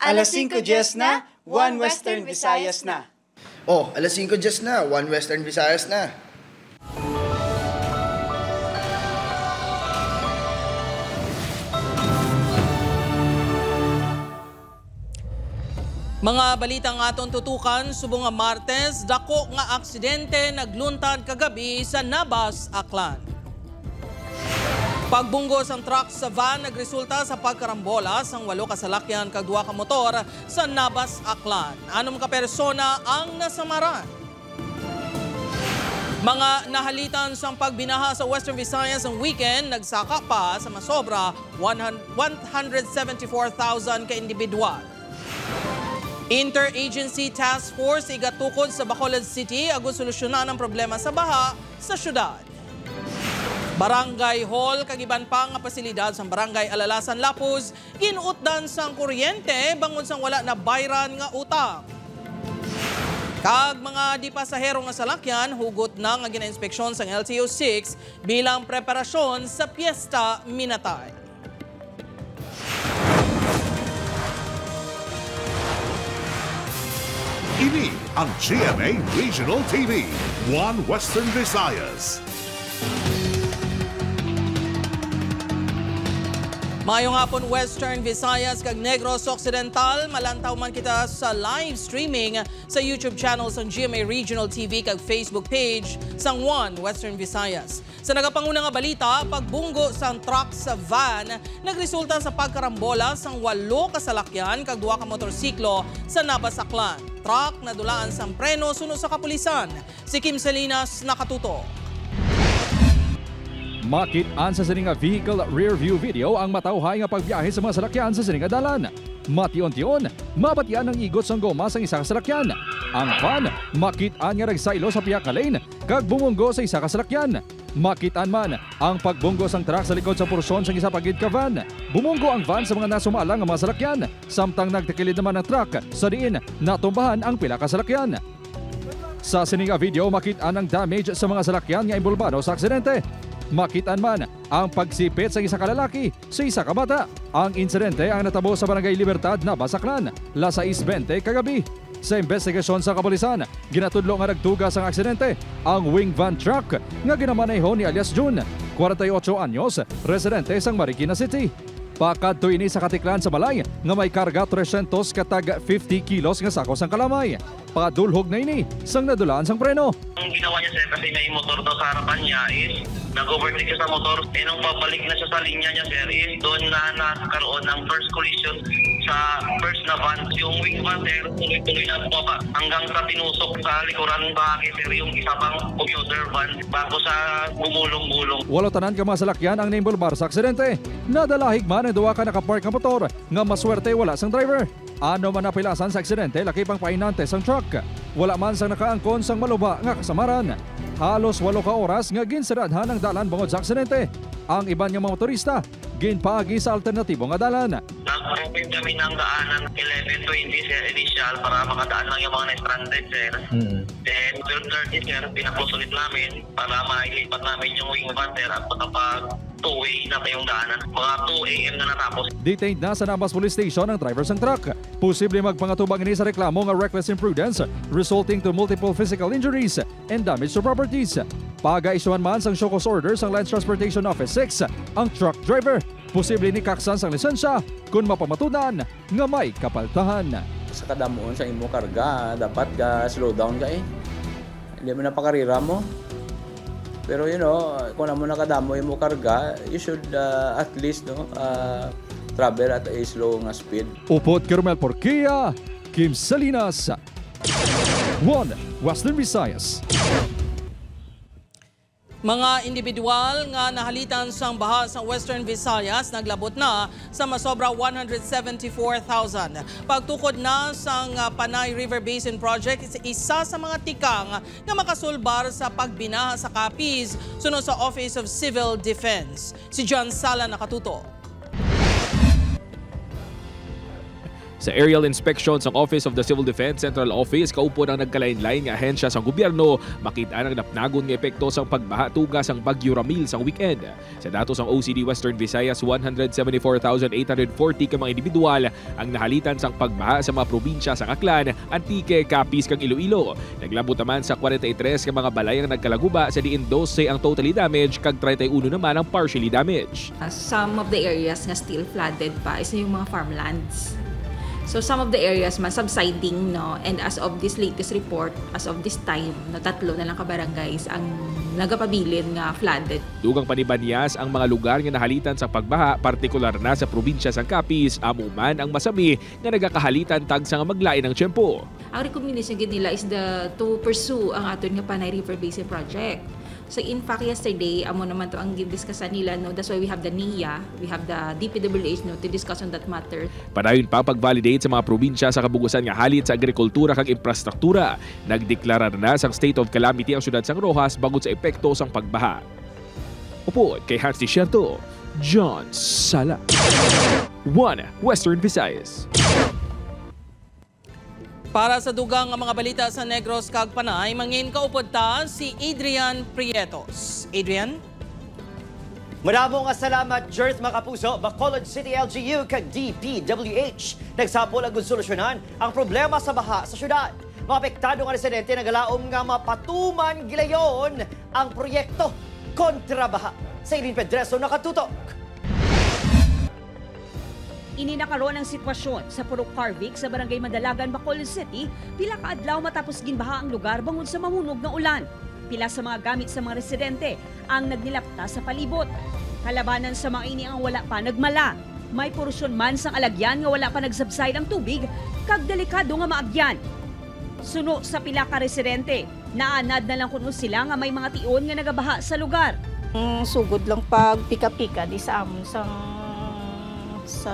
Alas 5:10 na, One Western Visayas na. Oh, alas 5:10 na, One Western Visayas na. Mga balitang atong tutukan, subong nga Martes, dako nga aksidente nagluntad kagabi sa Nabas, Aklan. Pagbunggos ang truck sa van nagresulta sa pagkarambola sang 8 kasalakyan kag 2 ka motor sa Nabas, Aklan. Anom ka persona ang nasamaran. Mga nahalitan sa pagbinaha sa Western Visayas ang weekend, nagsaka pa sa masobra 174,000 ka individual. Interagency Task Force igatukod sa Bacolod City agud solusyonan ang problema sa baha sa syudad. Barangay Hall kag iban pa nga pasilidad sa Barangay Alalasan Lapuz ginutdan sang kuryente bangod sang wala na bayran nga utang. Kag mga di pasahero nga salakyan hugot na nga gina-inspeksyon sang LTO-6 bilang preparasyon sa Piyesta Minatay. Ini ang GMA Regional TV, One Western Visayas. Mayong hapon Western Visayas kag Negros Occidental, malantaw man kita sa live streaming sa YouTube channel sang GMA Regional TV kag Facebook page sang One Western Visayas. Sa nagapanguna nga balita, pagbunggo sang truck sa van nagresulta sa pagkarambola sang 8 kasalakyan kag 2 ka motorsiklo sa Nabas, Aklan. Truck na dulaan sang preno suno sa kapulisan. Si Kim Salinas nakatuto. Makit-an sa sining vehicle rear view video ang matawhay nga pagbiyahe sa mga salakyan sa sining dalan. Mation-tion, mabatian ang igot sang goma sang isa ka salakyan. Ang van, makit-an nga nagsailo sa piyak nga lane kag bumunggo sa isa ka salakyan. Makit-an man ang pagbunggo sang truck sa likod sa porsyon sang isa pagid ka van. Bumunggo ang van sa mga nasumalang nga mga salakyan, samtang nagtikilid naman ang truck sa diin natumbahan ang pila ka salakyan. Sa sining video, makit-an ang damage sa mga salakyan nga imbulbado sa aksidente. Makitaan man ang pagsipit sa isa ka lalaki sa isa ka bata. Ang insidente ang natabo sa Barangay Libertad, Nabas, Aklan, alas 6:20 kagabi. Sa investigasyon sa kapulisan, ginatudlo nga nagtugas ang aksidente ang wing van truck nga ginamanayho ni alias June, 48 anyos, residente sang Marikina City. Pakadto ini sa katiklan sa balay nga may karga 300 katag 50 kilos nga sakos ang kalamay. Padulhog na ini sang nadulaan sang preno. Ang ginawa niya sir kasi may motor daw sa harapan niya is nag-overtake siya sa motor. Nung pabalik na siya sa linya niya sir is doon na nakaroon ng first collision sa first na van. Yung wing van sir, tuloy-tuloy na bumaba hanggang sa tinusok sa likuran bahagi sir yung isa pang commuter van bago sa gumulong-gulong. Walo tanan ka mga salakyan ang naimbulbar sa aksidente. Nadalahig man ang duwa ka nakapark nga motor nga maswerte wala sang driver. Ano man napilasan sa aksidente, laki pang painante sang truck. Wala man sang nakaangkon sang maluba nga kasamaran. Halos 8 ka oras nga ginsiradhan ang dalan bangod sa aksidente. Ang iban nga mga motorista, ginpaagi sa alternatibo nga dalan. Nag-open kami ng daanan 11:20 sir initial para makadaan lang yung mga na-stranded sir. Then 12:30 sir, pinaklose ulit namin para mailipat namin yung wing van sir at kapag 2-way na yung daanan. Mga 2 AM na natapos. Detained na sa Nabas Police Station ang driver sang truck. Posible magpangatubang ini sa reklamo nga reckless imprudence resulting to multiple physical injuries and damage to properties. Paga-isuan man sang show cause order sang Land Transportation Office 6 ang truck driver. Posible ni kaksan sang lisensya kung mapamatunan nga may kapaltahan. Sa kadamuon sa imo karga, dapat ka slow down ka eh. Hindi mo napakarira mo. Pero kung mo nakadamo imo karga, you should at least travel at a slow nga speed. Upot Carmel Porquia, Kim Salinas, One Western Visayas. Mga individual nga nahalitan sang baha sa Western Visayas naglabot na sa masobra 174,000. Pagtukod na sang Panay River Basin Project, isa sa mga tikang na makasulbar sa pagbinaha sa Capiz sunod sa Office of Civil Defense. Si John Sala nakatuto. Sa aerial inspections ang Office of the Civil Defense Central Office, kaupo ng nagkalain-lain nga ahensya sa gobyerno, makita ang napnagon nga epekto sa pagbaha tugas ang Bagyo Ramil sa weekend. Sa datos ng OCD Western Visayas, 174,840 ka mga individual ang nahalitan sa pagbaha sa mga probinsya sa Aklan, Antique, Capiz kag Iloilo. Naglabot naman sa 43 ka mga balay ang nagkalaguba, sa diin 12 ang totally damaged kag 31 naman ang partially damaged. Some of the areas nga still flooded pa is yung mga farmlands. So some of the areas man subsiding, no, and as of this latest report, as of this time, no, 3 na lang ka barangays ang nagapabilin nga flooded. Dugang panibanyas ang mga lugar nga nahalitan sa pagbaha, partikular na sa probinsya sa Capiz, amo man ang masami nga nagakahalitan tag sa nga maglain ng tiyempo. Ang recommendation gid nila is to pursue ang aton nga Panay River Basin Project. So in fact, yesterday, amo naman to ang discussan nila, no? That's why we have the NIA, we have the DPWH, no, to discuss on that matter. Padayon pa pag-validate sa mga probinsya sa kabugusan nga halit sa agrikultura kag infrastruktura. Nagdeklara na sang state of calamity ang syudad sang Rojas bangod sa epekto sang pagbaha. Upo kay Hans Ticiento, John Sala. 1 Western Visayas. Para sa dugang ang mga balita sa Negros kag Panay, mangin kaupod ta si Adrian Prietos. Adrian? Maramong salamat, Jerth mga kapuso, Bacolod City LGU kag DPWH. Nagsapol ang solusyonan ang problema sa baha sa syudad. Mga apektado nga residente nagalaom nga mapatuman gilayon ang proyekto kontra baha. Sa Eileen Pedreso nakatutok. Ininakaroon ang sitwasyon sa Purok Carvic sa Barangay Mandalagan, Bacolod City, pila ka adlaw matapos ginbaha ang lugar bangod sa mamunog na ulan. Pila sa mga gamit sa mga residente ang nagnilapta sa palibot. Kalabanan sa mga ini ang wala pa nagmala. May porsyon man sang alagyan nga wala pa nagsubside ang tubig, kag delikado nga maagyan. Suno sa pila ka residente, naanad na lang kuno sila nga may mga tion nga nagabaha sa lugar. Sugod lang pag pika-pika di sa amon sa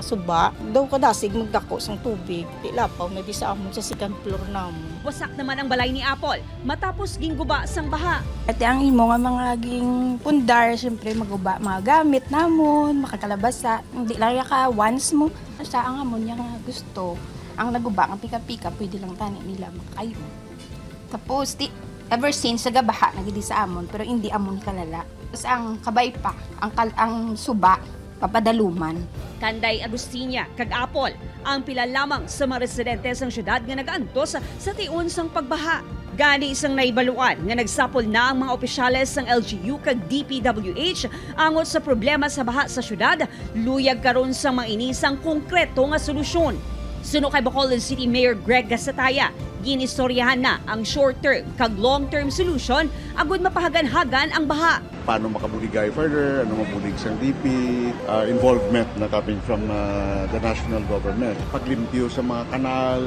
suba, daw kadasig magdako sang tubig. Di lapaw, may bisa amon sa second floor namon. Wasak naman ang balay ni Apple matapos gingguba sang baha. At ang imo nga mga ging pundar, siyempre maguba mga gamit namon, makakalabasa. Hindi lang ka once mo. Sa ang amon niya nga gusto. Ang naguba, ang pika-pika, pwede lang tani nila makayo. Tapos, ever since nagabaha, nagidi sa amon, pero hindi amon kalala. Tapos ang kabay pa, ang suba, papadaluman. Kanday Agustina, kag Apol, ang pila lamang sa mga residente sang syudad nga nagaantos sa tion sang pagbaha. Gani isang naibaluan nga nagsapol na ang mga opisyales sang LGU kag DPWH angot sa problema sa baha sa syudad, luyag karon sa mga inisang konkreto nga solusyon. Suno kay Bacolod City Mayor Greg Gasataya, ginistoryahan na ang short-term kag long-term solution agud mapahagan-hagan ang baha. Paano makabuligay further, ano mabulig sa DP, involvement na coming from the national government. Paglimpyo sa mga kanal,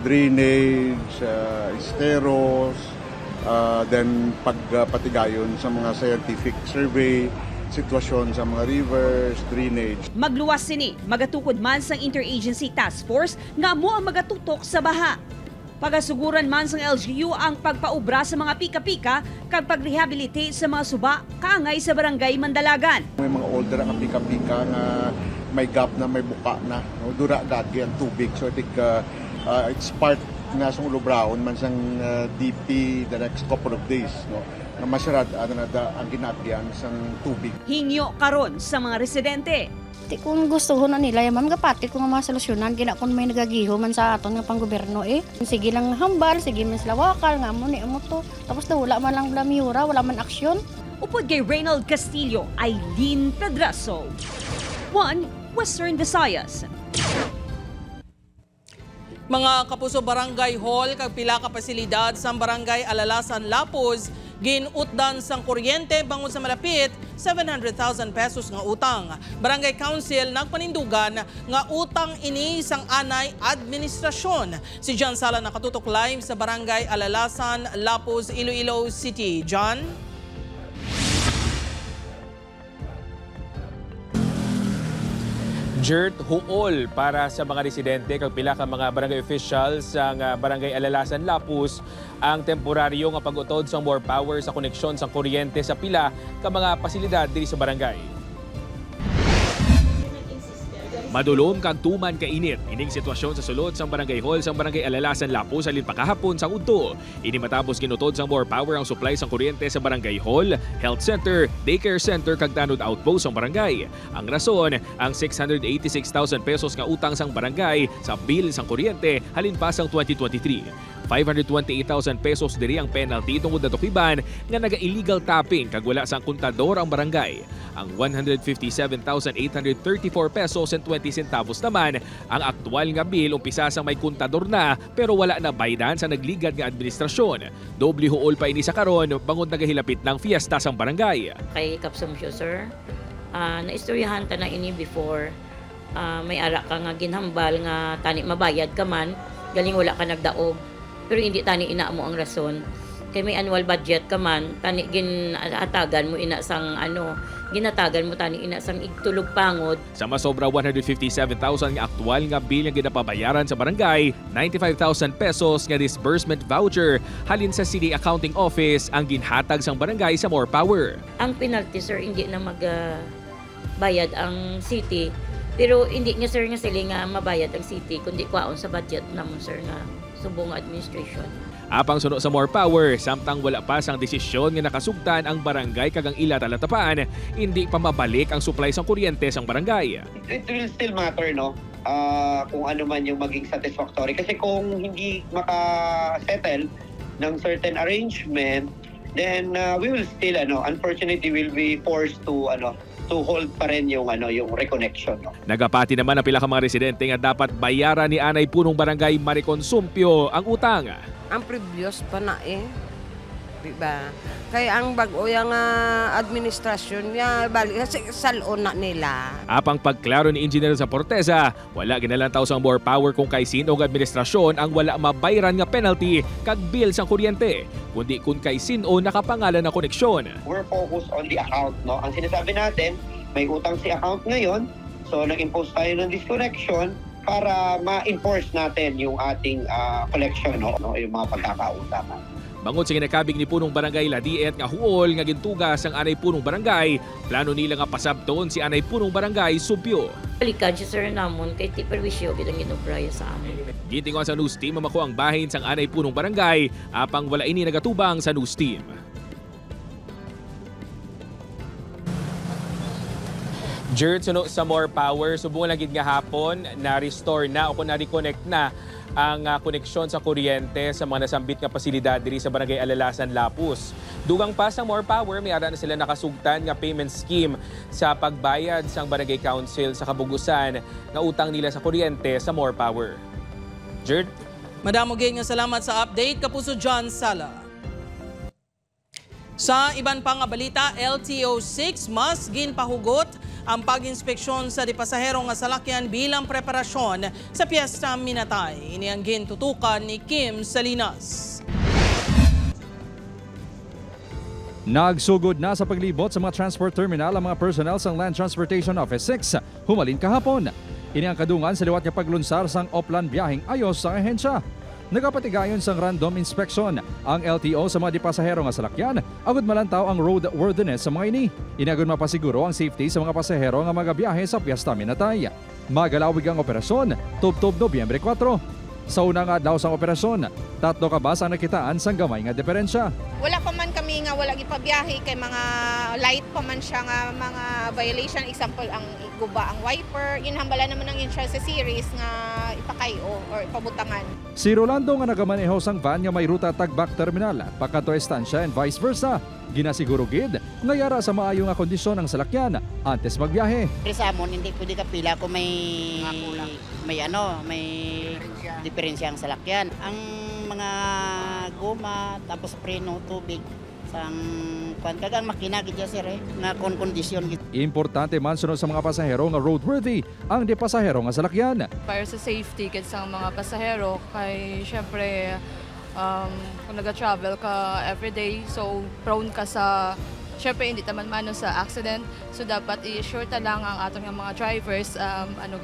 drainage, esteros, then pagpatigayon sa mga scientific survey, sitwasyon sa mga rivers, drainage. Magluwas sini, magatukod man sang Interagency Task Force nga mo ang magatutok sa baha. Pagasuguran man sang LGU ang pagpaubra sa mga pika-pika kag pag-rehabilitate sa mga suba kaangay sa Barangay Mandalagan. May mga older ang pika-pika nga may gap na, may buka na, no? Dura gagi ang tubig. So I think it's part na sa ulubraon man sang DP the next couple of days, no? Na masyarad ang ginagyan sang tubig. Hingyo karon sa mga residente. Kung gusto ho na nila, ma'am, kapatid ko nga mga solusyonan, gina kung may nagagiho man sa aton nga panggoberno Sige lang hambal, sige man sila wakal, nga mo ni mo to. Tapos na wala man lang blamiura, wala man aksyon. Upod kay Reynald Castillo, Eileen Pedraso. 1 Western Visayas. Mga kapuso, Barangay Hall kag pila ka pasilidad sa Barangay Alalasan, Lapuz, ginutdan sang kuryente bangod sa malapit 700,000 pesos nga utang. Barangay Council nagpanindugan nga utang ini sang anay administrasyon. Si John Sala nakatutok live sa Barangay Alalasan, Lapuz, Iloilo City. John? Jert huol para sa mga residente kag pila ka mga barangay officials sa Barangay Alalasan, Lapuz ang temporaryo nga pag-utod sa more power sa koneksyon sa kuryente sa pila ka mga pasilidad diri sa barangay. Madulom kag tuman kainit. Ining sitwasyon sa sulod sang Barangay Hall sang Barangay Alalasan Lapu sa linpakahapon sang udto. Ini matapos ginutod sang more power ang supply sang kuryente sa Barangay Hall, Health Center, Daycare Center kag Tanod Outpost sang barangay. Ang rason, ang 686,000 pesos nga utang sang barangay sa bill sang kuryente halin pa sang 2023. 528,000 pesos diri ang penalty tungod na tukiban nga naga-illegal tapping kag wala sang kontador ang barangay. Ang 157,834 pesos and 20 centavos naman ang aktual nga bill umpisa sa may kontador na pero wala na baydan sa nagligad nga administrasyon. Doble huol pa ini sa karon bangod nagahilapit ng fiesta sang barangay. Kay Kapsumsyo sir, naistoryahan ta na ini before. May ara ka nga ginhambal nga tani mabayad ka man, galing wala ka nagdaog. Pero hindi tani ina mo ang rason. Kay may annual budget ka man, tani ginatagan mo ina sang ginatagan mo tani ina sang igtulog pangod. Sa masobra 157,000 nga aktual nga bill nga ginapabayaran sa barangay, 95,000 pesos nga disbursement voucher halin sa City Accounting Office ang ginhatag sang barangay sa more power. Ang penalty sir hindi na magbayad ang city. Pero hindi niya sir nga sila nga mabayad ang city kundi kwaon sa budget namon sir nga subong administration. Apang suno sa more power, samtang wala pa sang desisyon nga nakasugtan ang barangay kagang ila talatapaan, hindi pa mabalik ang supply sang kuryente sang barangay. It will still matter, no? Kung ano man yung maging satisfactory. Kasi kung hindi makasettle ng certain arrangement, then we will still, unfortunately, will be forced to hold pa rin yung reconnection. No? Nagapati naman ang pila ka mga residente nga dapat bayaran ni Anay Punong Barangay Maricon Sumpio ang utang. Ang previous pa na diba? Kaya ang bago yung administrasyon niya, balik kasi salon na nila. Apang pagklaro ni Engineer sa Portesa, wala ginalantaw sang more power kung kay sino ang administrasyon ang wala mabayran nga penalty kag bill sang kuryente, kundi kung kay sino nakapangalan na koneksyon. We're focused on the account, no? Ang sinasabi natin, may utang si account ngayon, so nag-impose tayo ng disconnection para ma-enforce natin yung ating collection, no? Yung mga pagkakautangan. Bangod sa ginakabig ni Punong Barangay Ladiet nga huol nga gintugas ang Anay Punong Barangay, plano nila nga pasabton si Anay Punong Barangay Sumpio. Balikan si sir namon kay ti perwisyo kitang ginubraya sa amin. Gitingon sa news team mamako ang bahin sang Anay Punong Barangay, apang wala ini nagatubang sa news team. Jared, suno sa more power, subong lang gid nga hapon na-restore na o kung na-reconnect na ang koneksyon sa kuryente sa mga nasambit nga pasilidad diri sa Barangay Alalasan, Lapus. Dugang pa sa more power, may ara na sila nakasugtan nga payment scheme sa pagbayad sang Barangay Council sa kabugusan nga utang nila sa kuryente sa more power. Jared? Madamo nga salamat sa update, Kapuso John Sala. Sa iban pang balita, LTO-6 mas ginpahugot ang pag-inspeksyon sa dipasahero nga salakyan bilang preparasyon sa Piyesta Minatay. Ini ang gintutukan ni Kim Salinas. Nagsugod na sa paglibot sa mga transport terminal ang mga personnel sa Land Transportation Office 6 humalin kahapon. Ini ang kadungan sa liwat nga paglunsar sang Oplan biyaheng ayos sa ahensya. Nagapatigayon sang random inspection ang LTO sa mga dipasahero nga salakyan, agud malantaw ang roadworthiness sa mga ini. Inagud mapasiguro ang safety sa mga pasahero nga magabiyahe sa Piyesta Minatay. Magalawig ang operasyon, tub-tub Nobyembre 4. Sa unang adlaw sang operasyon, 3 ka bus ang nakitaan sang gamay nga diferensya. Wala pa man kami nga wala gipabiyahe kay mga light pa man siya nga mga violation, example ang guba ang wiper, inhambala naman ang insurance series nga ipakayo or ipabutangan. Si Rolando nga nagamaneho sang van nga may ruta Tagbak Terminal pagkanto estansya and vice versa. Ginasiguro gid nga yara sa maayo nga kondisyon ang salakyan antes magbiyahe. Sa amon hindi pwede kapila kung may diferensya ang salakyan. Ang mga goma tapos preno tubig sang kagang makina gid sir nga kondisyon gid. Importante man sunod sa mga pasahero nga roadworthy ang di pasahero nga salakyan. Para sa safety kid sa mga pasahero kay syempre kung nag-travel ka everyday so prone ka sa syempre hindi taman mano sa accident so dapat i-sure ta lang ang atong mga drivers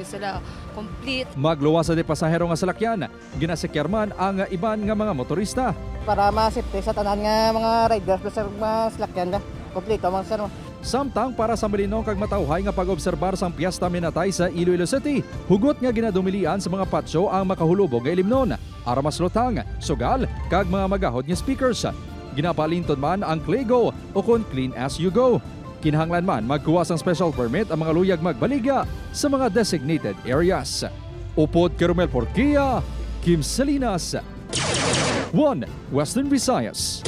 sila complete. Magluwas sa di pasahero nga salakyan, ginasekyer man ang iban nga mga motorista. Para ma-safety sa tanan nga mga riders sa mga salakyan kompleto man sir. Samtang para sa malinong kag matawhay nga pag-obserbar sang Piesta Minatay sa Iloilo City, hugot nga ginadumilian sa mga patso ang makahulubog nga ilimnon, aramas lotang, sugal, kag mga magahod nga speakers. Ginapalintod man ang Claygo o kon Clean As You Go. Kinahanglan man magkuha sang special permit ang mga luyag magbaligya sa mga designated areas. Upod kay Romel Porquia, Kim Salinas, 1 Western Visayas.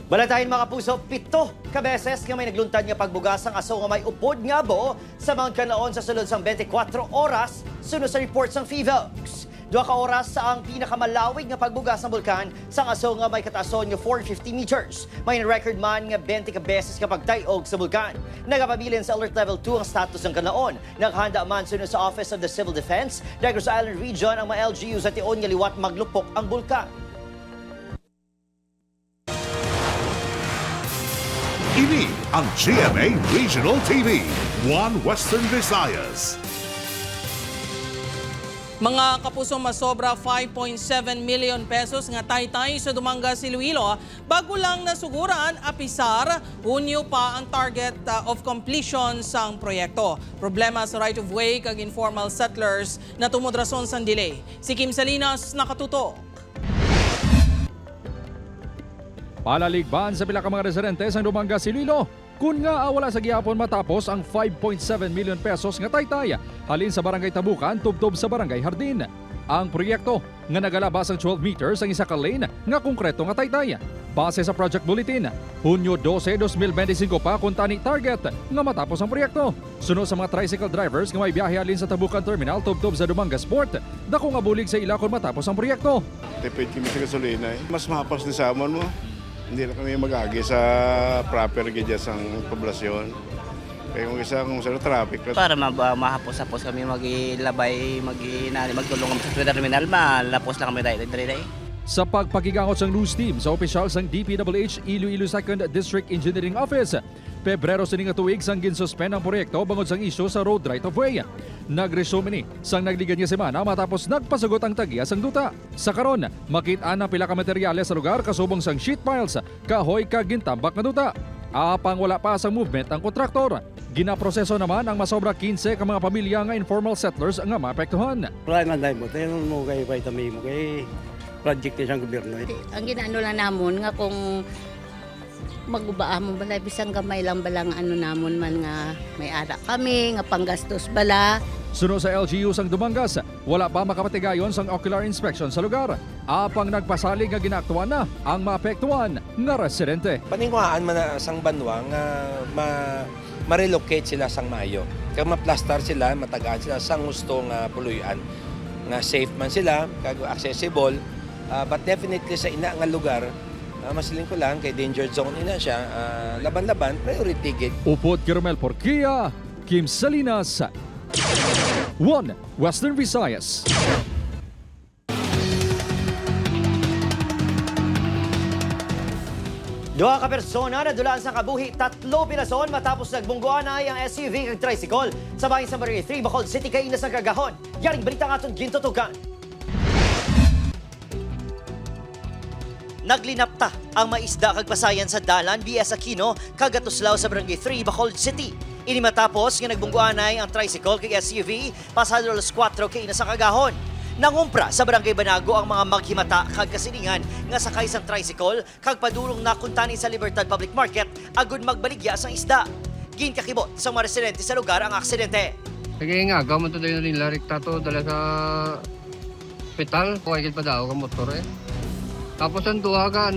Balatayin mga puso, 7 kabeses nga may nagluntad nga pagbugas ang aso nga may upod nga bo sa Mount Canlaon sa sulod sang 24 oras sunod sa report sang PHIVOLCS. 2 ka oras sa ang pinakamalawig nga pagbugas ng bulkan sang aso nga may katason nga 450 meters. May record man nga 20 kabeses nga pagtayog sa bulkan. Nagapabilin sa alert level 2 ang status ng Canlaon. Naghanda man sunod sa Office of the Civil Defense, Negros Island Region ang mga LGU sa tion nga liwat maglupok ang bulkan. Ini ang GMA Regional TV, 1 Western Visayas. Mga kapuso, masobra 5.7 million pesos nga taytay sa Dumangas, Iloilo. Bago lang nasuguran, apisar, Hunyo pa ang target of completion sang proyekto. Problema sa right-of-way kag informal settlers na tumudrason sang delay. Si Kim Salinas nakatuto. Palaligban sa pila ka mga residente sa Dumangas, Iloilo, kun nga wala sa gihapon matapos ang 5.7 million pesos nga taytay halin sa Barangay Tabukan tubtob sa Barangay Hardin. Ang proyekto nga nagalabas ang 12 meters ang isa ka lane nga konkreto nga taytay. Base sa project bulletin, Hunyo 12, 2025 pa kung tani target nga matapos ang proyekto. Sunod sa mga tricycle drivers nga may biyahe halin sa Tabukan Terminal tubtob sa Dumangas Port, dako nga bulig sa ila kung matapos ang proyekto. Tipid kami sa gasolina Mas mapas ni samon mo. Hindi na kami mag-agi sa proper gadgets ang poblasyon. Kaya kung sa traffic. Para mahapos-hapos kami maglabay, magtulong kami sa terminal, malapos lang kami dahil. Sa pagpakigangot sang news team sa opisyal sang DPWH Iloilo 2nd District Engineering Office, Pebrero sa nga tuig sang ginsuspend ang proyekto bangod sang isyu sa road right-of-way. Nag-resume ni sang nagligan nga semana matapos nagpasugot ang tagya sang duta. Sa karon, makit-an ang pila ka materyales sa lugar kasubong sang sheet piles, kahoy kag gintambak nga duta. Apang wala pa sang movement ang kontraktor. Ginaproseso naman ang masobra 15 ka mga pamilya nga informal settlers nga maapektuhan. Wala man dahil mo, tayo mo kay vitamin mo kay project ng gobyerno. Ang ginaano lang namon nga kung magubaan mo bala, bisang gamay lang balang ano namon man nga may ara kami, nga panggastos bala. Sunod sa LGU sang Dumangas, wala pa makapatigayon sang ocular inspection sa lugar. Apang nagpasalig nga ginaktuan na ang maapektuhan nga residente. Paningwaan man na sang banwa nga ma-relocate sila sang Mayo. Kag ma-plaster sila, matagaan sila sang gusto nga puluyan. Nga safe man sila, kag accessible. But definitely sa ina nga lugar, masiling ko lang kay danger zone ina siya, laban-laban, priority gate. Upod kay Romel Porquia, Kim Salinas, 1 Western Visayas. Duha ka persona na dulaan sa kabuhi, 3 pinason matapos nagbungguan ay ang SUV kag tricycle sa bahin sa Barangay 3, Bacolod City, Caina sa Cagahon. Yaring balita nga itong gintutukan. Naglinapta ang maisda kag pasayan sa dalan BS Aquino kagatuslaw sa Barangay 3, Bacolod City. Ini matapos nga nagbungguanay ang tricycle kag SUV pasado alas 4 kay sa Cagahon. Nangumpra sa Barangay Banago ang mga maghimata kag kasilingan nga sakay sang tricycle kag padulong na kuntani sa Libertad Public Market agud magbaligya sang isda. Ginkakibot sa mga residente sa lugar ang aksidente. Kaya nga, gaman to dayon rin larik tato dala sa hospital, kuwagit pa daw ka motor eh. Tapos ang duha ka,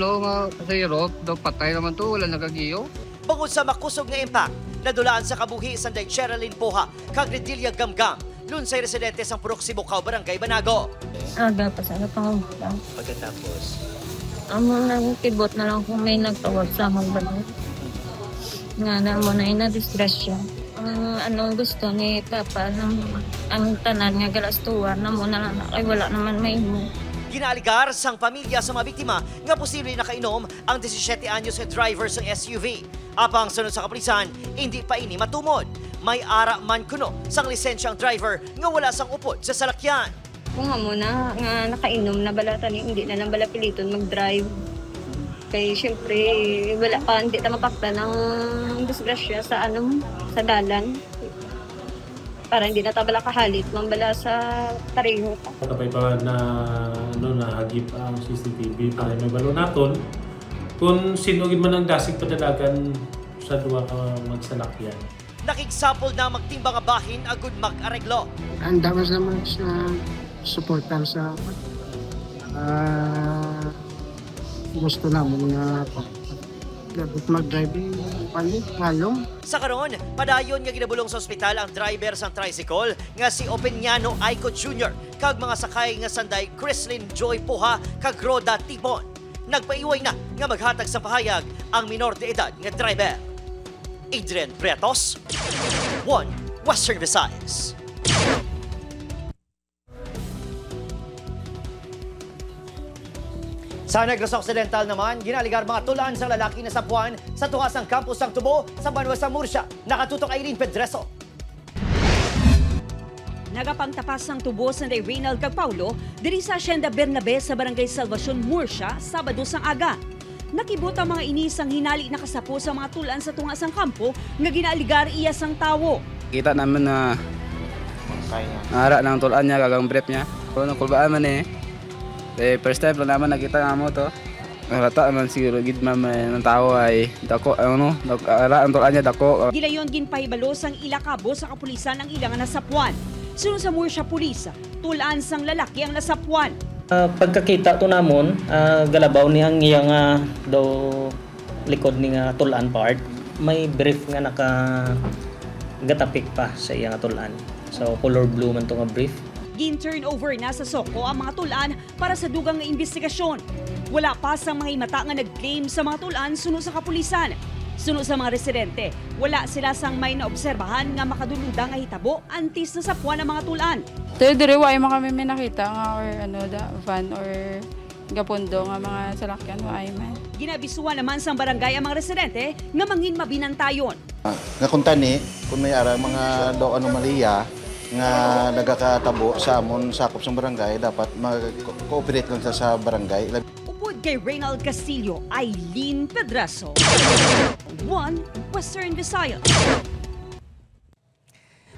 sa Europe, daw patay naman to, wala nagagiyo. Bangod sa makusog nga impact, nadulaan sa kabuhi sa Sherilyn Poha, kag Redilia Gamgam, lunsay residente sa Purok Sibukaw, Barangay Banago. Dapat sa pang Pagkatapos? Nagkibot na lang kung may nagtawag sa amang balon. Nga na mo na ina-distress siya. Gusto ni Papa, ang tanan nga galastuar na mo na lang, ay wala naman may mo. Ginaligar sang pamilya sa mga biktima nga posible nakainom ang 17 anyos nga driver sa SUV. Apang sunod sa kapulisan, hindi pa ini matumod. May ara man kuno sang lisensya ang driver nga wala sang upod sa salakyan. Kung nga muna nga nakainom na balatan, hindi na lang bala piliton mag-drive. Kaya siyempre, wala pa, hindi na mapakta ng disgrasya sa sa dalan. Para hindi na tabala kahalit, mambala sa tariho. Kapag pa na nahagip ang CCTV para may balo naton, kung sinugid man ang dasig padalagan sa duwa ka magsalakyan. Nakigsapol na magtimbang bahin agud mag-areglo. Ang damas naman sa suportan sa gusto namin na dapat mag-drive halong. Sa karon, padayon nga ginabulong sa ospital ang driver sang tricycle nga si Opeñano Aiko Jr. kag mga sakay nga sanday Chrislyn Joy Puha kag Roda Tipon. Nagpaiway na nga maghatag sa pahayag ang minor de edad nga driver. Adrian Bretos, 1 Western Visayas. Sa Negros Occidental naman, ginaligar mga tulaan sa lalaki na sapuan sa tuhasang campus ng Tubo sa Banwa sa Murcia. Nakatutok Irene Pedreso. Nagapangtapas ng Tubo sa Reynald kag Paulo diri sa Hacienda Bernabe sa Barangay Salvacion, Murcia, Sabado sang aga. Nakibot ang mga inisang hinali na kasapo sa mga tulaan sa tungasang kampo nga ginaligar iya sang tawo. Kita naman na nara ng tulaan niya kagang brief niya. Kung kulbaan man first time lang naman nakita nga mo to. Halata naman siguro gid ng tao ay dako ara ang tulaan niya dako. Gilayon ginpahibalo sang ilakabo sa kapulisan ang ilang nasapuan. Sunod sa Murcia Police, tulaan sang lalaki ang nasapuan. Pagkakita to namon, galabaw niyang iyang daw likod ni nga tulaan part. May brief nga gatapik pa sa iyang tulaan. So color blue man to nga brief. Gin-turnover na sa Soko ang mga tulaan para sa dugang nga investigasyon. Wala pa sa mga himata nga nag-claim sa mga tulaan sunod sa kapulisan. Sunod sa mga residente, wala sila sang may naobserbahan nga makaduluda nga hitabo antes na sapuan ang mga tulaan. Dire way mo kami may nakita nga or van or gapundo nga mga salakyan way man. Ginabisuan naman sang barangay ang mga residente nga mangin mabinantayon. Nga kung tani, kung may ara mga daw anomalya nga nagakatabo sa amon sakop sa barangay, dapat mag-cooperate lang sa barangay. Upod kay Reynald Castillo, Eileen Pedraso, 1 Western Visayas.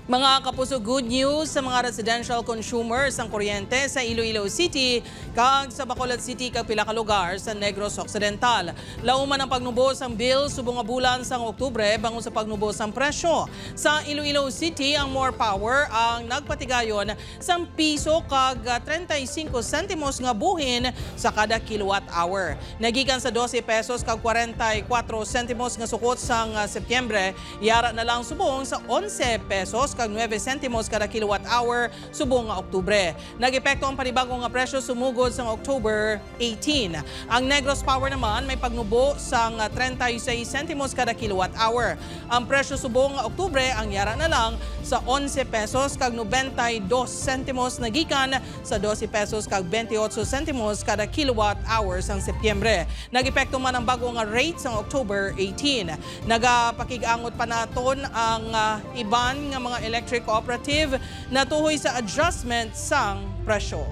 Mga kapuso, good news sa mga residential consumers ang kuryente sa Iloilo City kag sa Bacolod City kag pila ka lugar sa Negros Occidental. Lauman ang pagnubos ang bill subong nga bulan sang Oktubre bangon sa pagnubos ang presyo. Sa Iloilo City, ang More Power ang nagpatigayon sang piso kag 35 sentimos nga buhin sa kada kilowatt hour. Nagikan sa 12 pesos kag 44 sentimos nga sukot sang Setyembre, yara na lang subong sa 11 pesos kag 9 sentimos kada kilowatt hour subong nga Oktubre. Nag-epekto ang panibagong nga presyo sumugod sa October 18. Ang Negros Power naman may pagnubo sang 36 sentimos kada kilowatt hour. Ang presyo subong nga Oktubre ang yara na lang sa 11 pesos kag 92 sentimos nagikan sa 12 pesos kag 28 sentimos kada kilowatt hour sang Setyembre. Nag-epekto man ang bagong nga rate sa October 18. Nagapakig-angot pa naton ang iban nga mga electric cooperative na tuhoy sa adjustment sang presyo.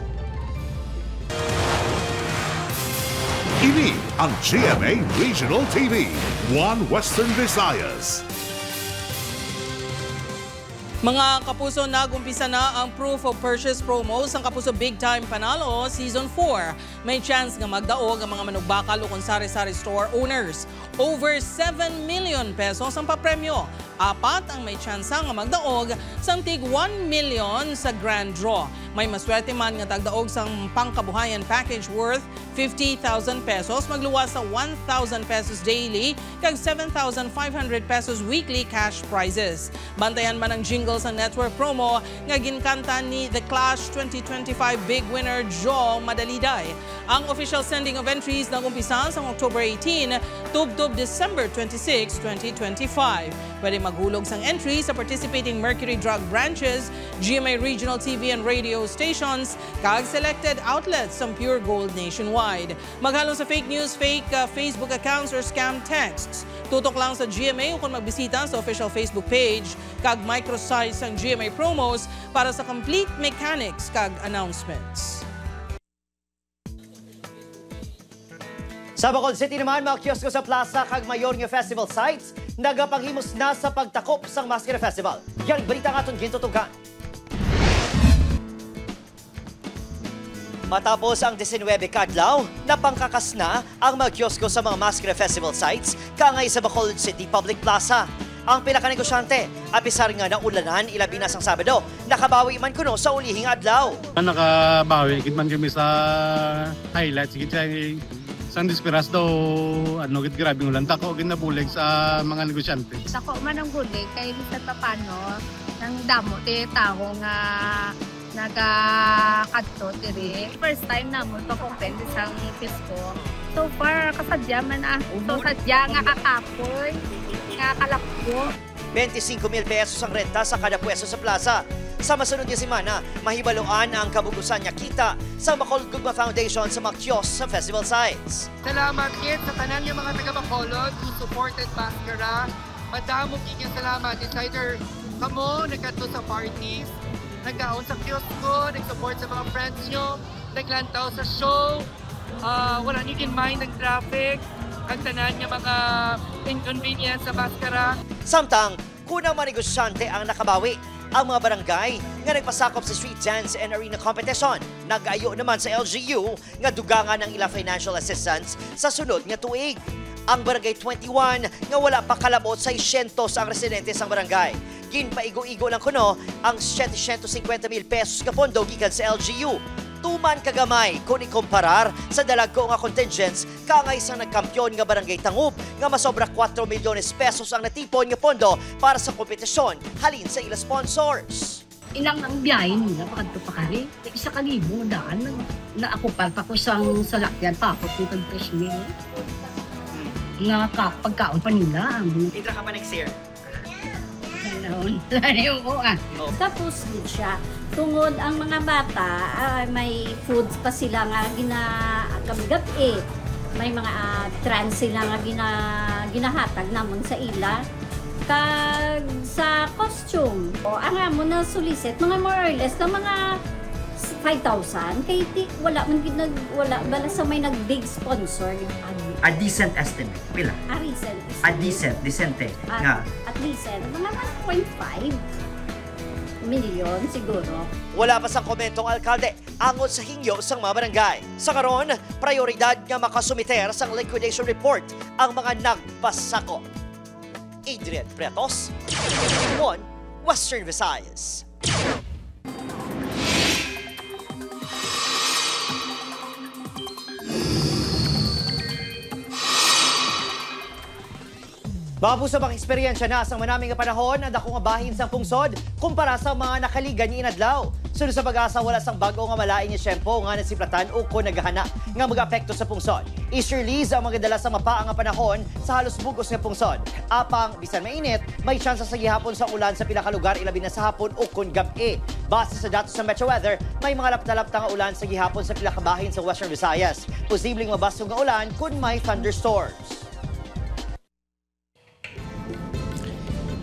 Ini ang GMA Regional TV, 1 Western Visayas. Mga kapuso, nagumpisa na ang proof of purchase promo sa Kapuso Big Time Panalo Season 4. May chance nga magdaog ang mga manugbakal o kung sari-sari store owners. Over 7 million pesos ang papremyo. 4 ang may tsansa nga magdaog sang tig 1 million sa grand draw. May maswerte man nga tagdaog sang pangkabuhayan package worth 50,000 pesos, magluwas sa 1,000 pesos daily kag 7,500 pesos weekly cash prizes. Bantayan man ang jingle sa network promo nga ginkanta ni The Clash 2025 Big Winner Joe Madaliday. Ang official sending of entries nagumpisa sa October 18 tubtob December 26, 2025. Pwede maghulog sang entry sa participating Mercury Drug branches, GMA Regional TV and radio stations, kag selected outlets sa Pure Gold nationwide. Maghalong sa fake news, fake Facebook accounts or scam texts. Tutok lang sa GMA o kung magbisita sa official Facebook page kag microsite sang GMA promos para sa complete mechanics kag announcements. Sa Bacolod City naman, mga kiosko sa plaza kag mayor nga festival sites nagapanghimos na sa pagtakop sang Maskara Festival. Yan balita nga itong gintutugan. Matapos ang 19 kadlaw, napangkakas na ang mga kiosko sa mga Maskara Festival sites kangay sa Bacolod City Public Plaza. Ang pinakanegosyante, apisar nga na ulanan ilabi na sang Sabado, nakabawi man kuno sa ulihing adlaw. Nakabawi, man kami sa highlights, sang disperas daw, grabe ng lanta ko, ginabulig sa mga negosyante. Sa ko man ang gulig, kay sa tapano, ng damo, tao nga nagakadto tiri. First time na mo to open isang pisko. So far, kasadya man So sadya nga kakapoy, nga kalakbo. 25,000 pesos ang renta sa kada pwesto sa plaza. Sa masunod na semana, mahibaloan ang kabugusan niya kita sa Bacolod Gugma Foundation sa mga kiosk sa festival sites. Salamat kit sa tanan yung mga taga-Bacolod who supported Maskara. Madamo kikyung salamat. Insider kamo, nagkato sa parties, nagkaon sa kiosko, nag-support sa mga friends nyo, naglantaw sa show, wala nyo in mind ng traffic, ang tanan yung mga inconvenience sa Maskara. Samtang, kunang mga negosyante ang nakabawi, ang mga barangay nga nagpasakop sa street dance and arena competition. Nag-ayo naman sa LGU nga dugangan ng ilang financial assistance sa sunod nga tuig. Ang Barangay 21 nga wala pa kalabot sa 600 ang residente sa barangay. Ginpaigo-igo lang kuno ang 750,000 pesos ka pondo gikan sa LGU. Tuman kagamay kung ikumparar sa dalagko nga contingents kangay sa nagkampyon nga Barangay Tangub nga masobra 4 milyones pesos ang natipon nga pondo para sa kompetisyon halin sa ila sponsors. Ilang ang biyahe nila, pakadto pa kari. 1,000 daan na ako pa ko sang salakyan pa ako tutag presyo. Nga pagkaon pa nila. Itra ka pa next year? Tapos din siya. Tungod ang mga bata, may foods pa sila nga ginagabigat May mga trans sila nga ginahatag namon sa ila. Kag sa costume, ang amo na solicit, mga more or less na mga 5,000 kay wala bala sa may nag-big sponsor. A decent estimate, pila? A recent estimate. A decente. Nga. At decent, mga 1.5 milyon siguro. Wala pa sang komentong alkalde angon sa hingyo sang mga barangay. Sa karon, prioridad nga makasumiter sang liquidation report ang mga nagpasakop. Adrian Pretos, One Western Visayas. Babuso bang eksperyensya na sa manaming panahon ang dako nga bahin sang pungsod kumpara sa mga nakaligan ni inadlaw. Sunod sa pag-asa wala sang bago nga malain ni syempo nga nasiplatan o ko naghana nga mag-apekto sa pungsod. Easterlies ang magdala sa mapaa nga panahon sa halos bugos nga pungsod. Apang bisan mainit, may tsansa sa gihapon sa ulan sa pila ka lugar ilabi na sa hapon o kun gabi. Base sa datos sa Metro Weather, may mga lapta-lapta nga ulan sa gihapon sa pila ka bahin sa Western Visayas. Posibleng mabasog nga ulan kun may thunderstorms.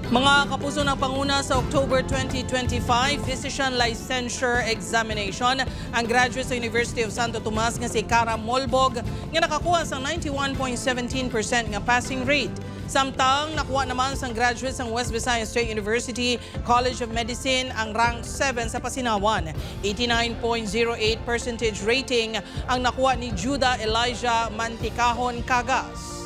Mga kapuso ng Panguna sa October 2025 Physician Licensure Examination, ang graduate sa University of Santo Tomas nga si Cara Molbog nga nakakuha sa 91.17% nga passing rate. Samtang nakuha naman sa graduate sa West Visayas State University College of Medicine ang rank 7 sa Pasinawan. 89.08% rating ang nakuha ni Judah Elijah Manticahon Cagas.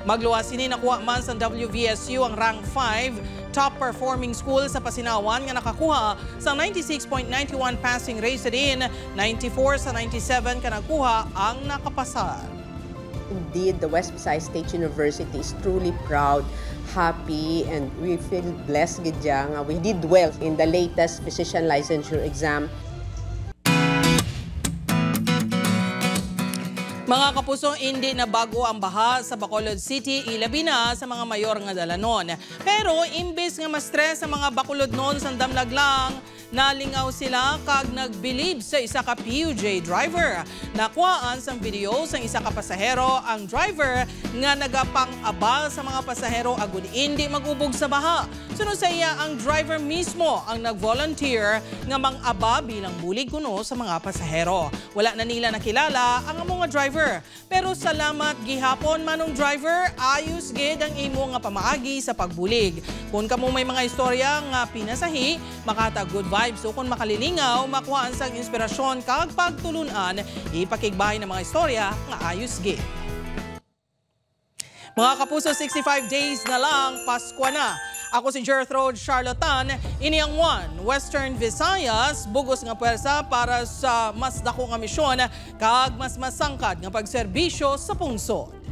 Magluwas sini nakuha man sa WVSU ang rank 5 top performing school sa Pasinawan nga nakakuha sa 96.91 passing rate din, 94 sa 97 ka nakuha ang nakapasa. Indeed, the West Visayas State University is truly proud, happy, and we feel blessed gid nga we did well in the latest physician licensure exam. Mga kapuso, hindi na bago ang baha sa Bacolod City, ilabi na sa mga mayor nga dalanon. Pero imbes nga ma-stress sa mga Bacolod noon sa damlag lang, nalingaw sila kag nagbilib sa isa ka PUJ driver. Nakuhaan sang video sang isa ka pasahero ang driver nga nagapang-abal sa mga pasahero agud hindi magubog sa baha. Sunod sa iya ang driver mismo ang nag-volunteer nga mang-aba bilang bulig kuno sa mga pasahero. Wala na nila nakilala ang mga driver. Pero salamat gihapon manong driver, ayos gid ang imo nga pamaagi sa pagbulig. Kung kamo may mga istorya nga pinasahi, makata good vibes o kung makalilingaw, makuhaan sang inspirasyon kag pagtulunan, ipakigbahay ng mga istorya nga ayos gid. Mga kapuso, 65 days na lang, Pasko na. Ako si Gertrude Charlatan, ini ang One Western Visayas, bugos nga pwersa para sa mas dako nga misyon kag mas masangkad nga pagserbisyo sa pungsod.